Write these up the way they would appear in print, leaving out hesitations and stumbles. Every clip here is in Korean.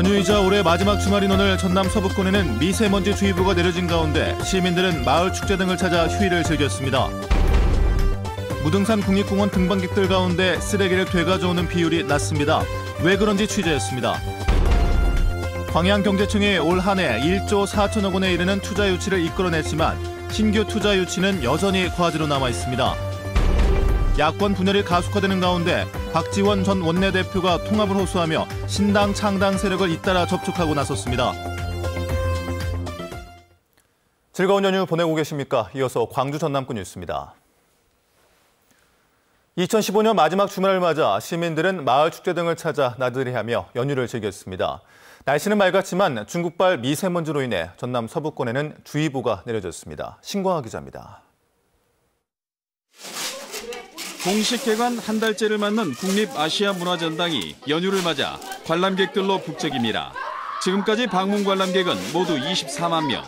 연휴이자 올해 마지막 주말인 오늘 전남 서부권에는 미세먼지 주의보가 내려진 가운데 시민들은 마을 축제 등을 찾아 휴일을 즐겼습니다. 무등산 국립공원 등반객들 가운데 쓰레기를 되가져오는 비율이 낮습니다. 왜 그런지 취재했습니다. 광양경제청이 올 한 해 1조 4천억 원에 이르는 투자 유치를 이끌어냈지만 신규 투자 유치는 여전히 과제로 남아 있습니다. 야권 분열이 가속화되는 가운데 박지원 전 원내대표가 통합을 호소하며 신당 창당 세력을 잇따라 접촉하고 나섰습니다. 즐거운 연휴 보내고 계십니까? 이어서 광주 전남권 뉴스입니다. 2015년 마지막 주말을 맞아 시민들은 마을 축제 등을 찾아 나들이하며 연휴를 즐겼습니다. 날씨는 맑았지만 중국발 미세먼지로 인해 전남 서부권에는 주의보가 내려졌습니다. 신광하 기자입니다. 공식 개관 한 달째를 맞는 국립아시아문화전당이 연휴를 맞아 관람객들로 북적입니다. 지금까지 방문 관람객은 모두 24만 명.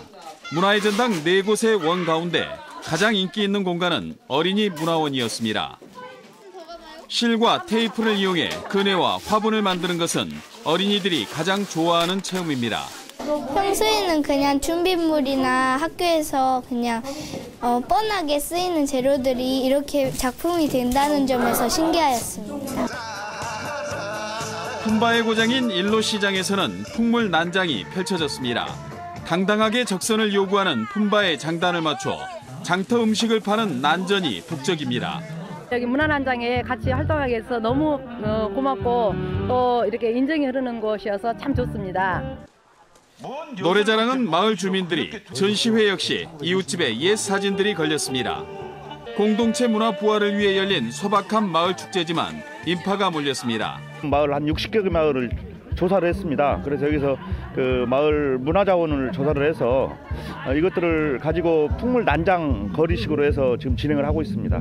문화의 전당 4곳의 원 가운데 가장 인기 있는 공간은 어린이 문화원이었습니다. 실과 테이프를 이용해 그네와 화분을 만드는 것은 어린이들이 가장 좋아하는 체험입니다. 평소에는 그냥 준비물이나 학교에서 그냥 뻔하게 쓰이는 재료들이 이렇게 작품이 된다는 점에서 신기하였습니다. 품바의 고장인 일로시장에서는 풍물 난장이 펼쳐졌습니다. 당당하게 적선을 요구하는 품바의 장단을 맞춰 장터 음식을 파는 난전이 북적입니다. 여기 문화난장에 같이 활동하게 해서 너무 고맙고 또 이렇게 인정이 흐르는 곳이어서 참 좋습니다. 노래자랑은 마을 주민들이, 전시회 역시 이웃집에 옛 사진들이 걸렸습니다. 공동체 문화 부활을 위해 열린 소박한 마을 축제지만 인파가 몰렸습니다. 마을 한 60개 마을을 조사를 했습니다. 그래서 여기서 그 마을 문화자원을 조사를 해서 이것들을 가지고 풍물 난장 거리식으로 해서 지금 진행을 하고 있습니다.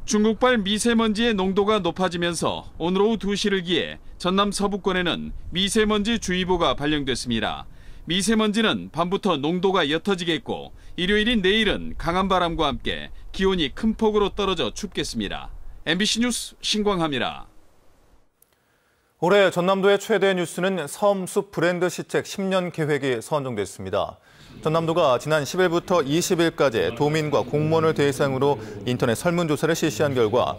중국발 미세먼지의 농도가 높아지면서 오늘 오후 2시를 기해 전남 서부권에는 미세먼지 주의보가 발령됐습니다. 미세먼지는 밤부터 농도가 옅어지겠고 일요일인 내일은 강한 바람과 함께 기온이 큰 폭으로 떨어져 춥겠습니다. MBC 뉴스 신광하입니다. 올해 전남도의 최대 뉴스는 섬숲 브랜드 시책 10년 계획이 선정됐습니다. 전남도가 지난 10일부터 20일까지 도민과 공무원을 대상으로 인터넷 설문조사를 실시한 결과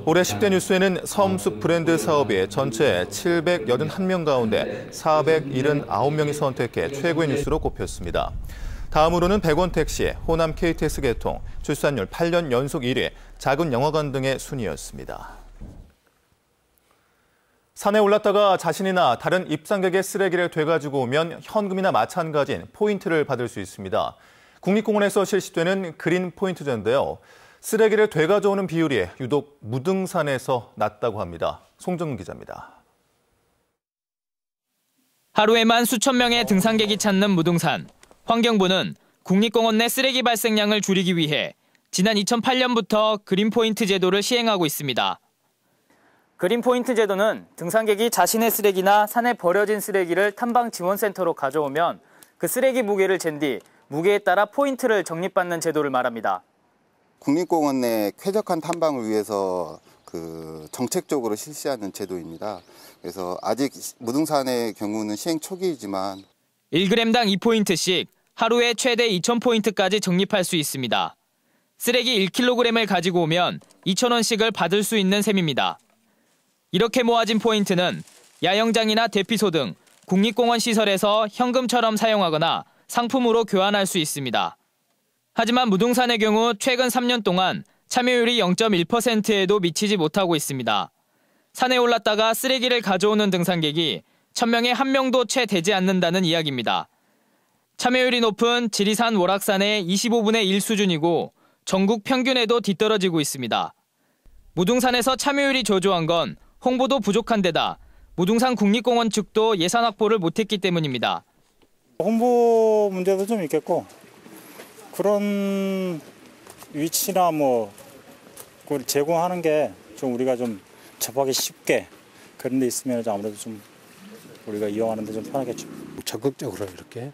올해 10대 뉴스에는 섬숲 브랜드 사업이 전체 781명 가운데 479명이 선택해 최고의 뉴스로 꼽혔습니다. 다음으로는 100원 택시, 호남 KTX 개통, 출산율 8년 연속 1위, 작은 영화관 등의 순위였습니다. 산에 올랐다가 자신이나 다른 입상객의 쓰레기를 되가지고 오면 현금이나 마찬가지인 포인트를 받을 수 있습니다. 국립공원에서 실시되는 그린 포인트제인데요. 쓰레기를 되가져오는 비율이 유독 무등산에서 낮다고 합니다. 송정은 기자입니다. 하루에만 수천 명의 등산객이 찾는 무등산. 환경부는 국립공원 내 쓰레기 발생량을 줄이기 위해 지난 2008년부터 그린 포인트 제도를 시행하고 있습니다. 그린 포인트 제도는 등산객이 자신의 쓰레기나 산에 버려진 쓰레기를 탐방 지원센터로 가져오면 그 쓰레기 무게를 잰 뒤 무게에 따라 포인트를 적립받는 제도를 말합니다. 국립공원 내 쾌적한 탐방을 위해서 정책적으로 실시하는 제도입니다. 그래서 아직 무등산의 경우는 시행 초기이지만 1g당 2포인트씩 하루에 최대 2,000포인트까지 적립할 수 있습니다. 쓰레기 1kg을 가지고 오면 2,000원씩을 받을 수 있는 셈입니다. 이렇게 모아진 포인트는 야영장이나 대피소 등 국립공원 시설에서 현금처럼 사용하거나 상품으로 교환할 수 있습니다. 하지만 무등산의 경우 최근 3년 동안 참여율이 0.1%에도 미치지 못하고 있습니다. 산에 올랐다가 쓰레기를 가져오는 등산객이 1000명에 1명도 채 되지 않는다는 이야기입니다. 참여율이 높은 지리산 월악산의 25분의 1 수준이고 전국 평균에도 뒤떨어지고 있습니다. 무등산에서 참여율이 저조한 건 홍보도 부족한 데다 무등산 국립공원 측도 예산 확보를 못했기 때문입니다. 홍보 문제도 좀 있겠고 그런 위치나 그걸 제공하는 게 좀 우리가 좀 접하기 쉽게 그런 데 있으면 아무래도 좀 우리가 이용하는 데 좀 편하겠죠. 적극적으로 이렇게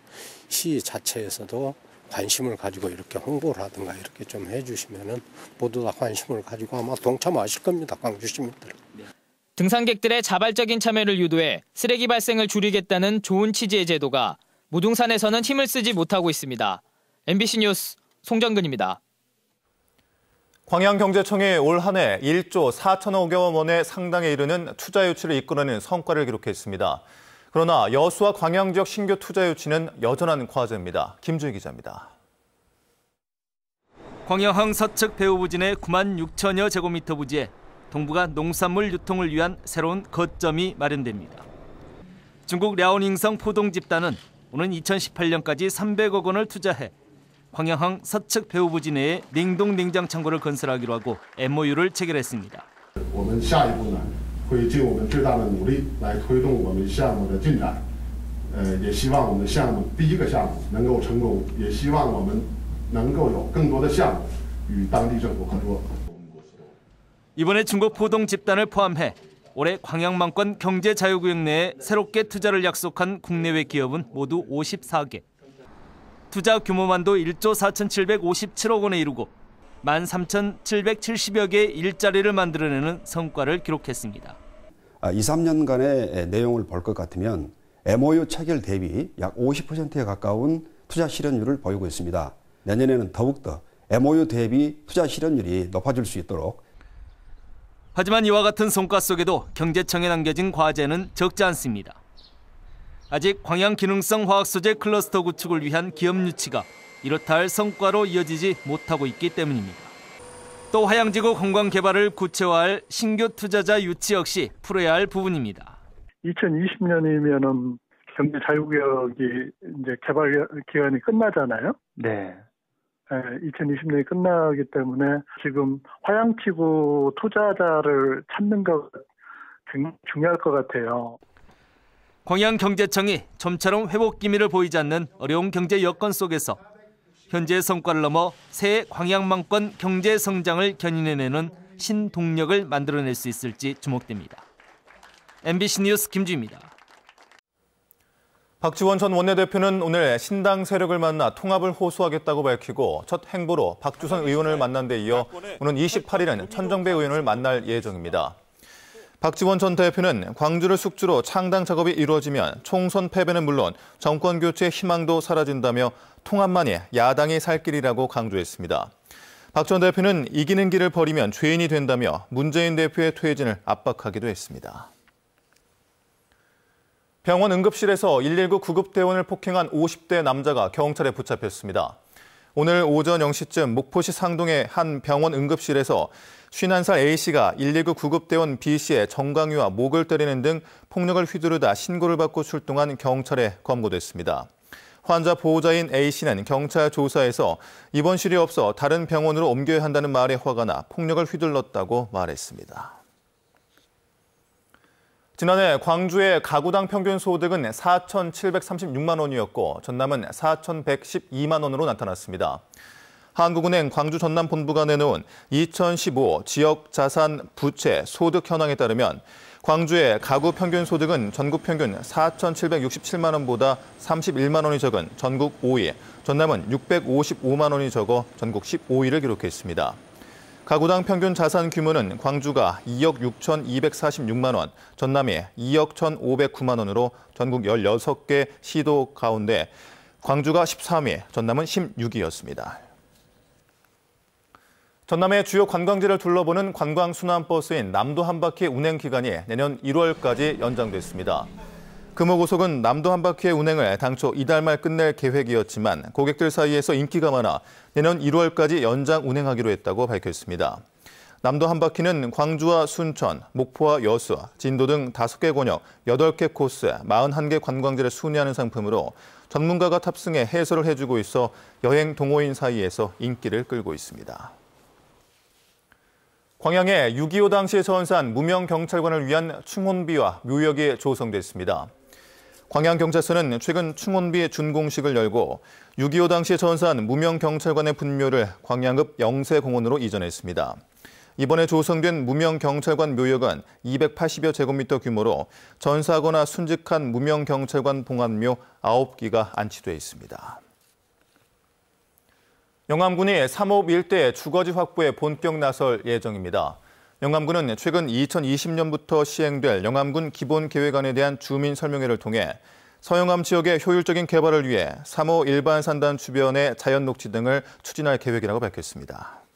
시 자체에서도 관심을 가지고 이렇게 홍보를 하든가 이렇게 좀 해주시면은 모두 다 관심을 가지고 아마 동참하실 겁니다. 광주 시민들. 등산객들의 자발적인 참여를 유도해 쓰레기 발생을 줄이겠다는 좋은 취지의 제도가 무등산에서는 힘을 쓰지 못하고 있습니다. MBC 뉴스 송정근입니다. 광양경제청이 올 한 해 1조 4천억여 원에 상당에 이르는 투자 유치를 이끌어낸 성과를 기록했습니다. 그러나 여수와 광양 지역 신규 투자 유치는 여전한 과제입니다. 김주희 기자입니다. 광양항 서측 배후부지 내 9만 6천여 제곱미터 부지에 동부가 농산물 유통을 위한 새로운 거점이 마련됩니다. 중국 랴오닝성 포동 집단은 오는 2018년까지 300억 원을 투자해 광양항 서측 배후부지 내에 냉동 냉장 창고를 건설하기로 하고 MOU를 체결했습니다. 我们下一步呢会尽我们最大的努力来推动我们项目的进展。也希望我们的项目第一个项目能够成功，也希望我们能够有更多的项目与当地政府合作。 이번에 중국 포동 집단을 포함해 올해 광양만권 경제자유구역 내에 새롭게 투자를 약속한 국내외 기업은 모두 54개. 투자 규모만도 1조 4,757억 원에 이르고 13,770여 개의 일자리를 만들어내는 성과를 기록했습니다. 2, 3년간의 내용을 볼 것 같으면 MOU 체결 대비 약 50%에 가까운 투자 실현율을 보이고 있습니다. 내년에는 더욱더 MOU 대비 투자 실현율이 높아질 수 있도록. 하지만 이와 같은 성과 속에도 경제청에 남겨진 과제는 적지 않습니다. 아직 광양 기능성 화학소재 클러스터 구축을 위한 기업 유치가 이렇다 할 성과로 이어지지 못하고 있기 때문입니다. 또 화양지구 관광 개발을 구체화할 신규 투자자 유치 역시 풀어야 할 부분입니다. 2020년이면은 경제 자유구역이 이제 개발 기간이 끝나잖아요. 네. 2020년이 끝나기 때문에 지금 화양지구 투자자를 찾는 것 굉장히 중요할 것 같아요. 광양경제청이 좀처럼 회복 기미를 보이지 않는 어려운 경제 여건 속에서 현재의 성과를 넘어 새 광양만권 경제 성장을 견인해내는 신동력을 만들어낼 수 있을지 주목됩니다. MBC 뉴스 김주희입니다. 박지원 전 원내대표는 오늘 신당 세력을 만나 통합을 호소하겠다고 밝히고 첫 행보로 박주선 의원을 만난 데 이어 오는 28일은 천정배 의원을 만날 예정입니다. 박지원 전 대표는 광주를 숙주로 창당 작업이 이루어지면 총선 패배는 물론 정권 교체의 희망도 사라진다며 통합만이 야당이 살 길이라고 강조했습니다. 박 전 대표는 이기는 길을 버리면 죄인이 된다며 문재인 대표의 퇴진을 압박하기도 했습니다. 병원 응급실에서 119 구급대원을 폭행한 50대 남자가 경찰에 붙잡혔습니다. 오늘 오전 0시쯤 목포시 상동의 한 병원 응급실에서 51살 A씨가 119 구급대원 B씨의 정강이와 목을 때리는 등 폭력을 휘두르다 신고를 받고 출동한 경찰에 검거됐습니다. 환자 보호자인 A씨는 경찰 조사에서 입원실이 없어 다른 병원으로 옮겨야 한다는 말에 화가 나 폭력을 휘둘렀다고 말했습니다. 지난해 광주의 가구당 평균 소득은 4,736만 원이었고 전남은 4,112만 원으로 나타났습니다. 한국은행 광주 전남본부가 내놓은 2015 지역 자산 부채 소득 현황에 따르면 광주의 가구 평균 소득은 전국 평균 4,767만 원보다 31만 원이 적은 전국 5위, 전남은 655만 원이 적어 전국 15위를 기록했습니다. 가구당 평균 자산 규모는 광주가 2억 6,246만 원, 전남이 2억 1,509만 원으로 전국 16개 시도 가운데 광주가 13위, 전남은 16위였습니다. 전남의 주요 관광지를 둘러보는 관광순환버스인 남도 한바퀴 운행 기간이 내년 1월까지 연장됐습니다. 금호고속은 남도 한바퀴의 운행을 당초 이달 말 끝낼 계획이었지만 고객들 사이에서 인기가 많아 내년 1월까지 연장 운행하기로 했다고 밝혔습니다. 남도 한바퀴는 광주와 순천, 목포와 여수, 진도 등 5개 권역, 8개 코스, 41개 관광지를 순회하는 상품으로 전문가가 탑승해 해설을 해주고 있어 여행 동호인 사이에서 인기를 끌고 있습니다. 광양에 6.25 당시에 전사한 무명경찰관을 위한 충혼비와 묘역이 조성됐습니다. 광양경찰서는 최근 충혼비 준공식을 열고 6.25 당시에 전사한 무명경찰관의 분묘를 광양읍 영세공원으로 이전했습니다. 이번에 조성된 무명경찰관 묘역은 280여 제곱미터 규모로 전사하거나 순직한 무명경찰관 봉안묘 9기가 안치돼 있습니다. 영암군이 3업 일대 주거지 확보에 본격 나설 예정입니다. 영암군은 최근 2020년부터 시행될 영암군 기본계획안에 대한 주민 설명회를 통해 서영암 지역의 효율적인 개발을 위해 3호 일반 산단 주변의 자연 녹지 등을 추진할 계획이라고 밝혔습니다.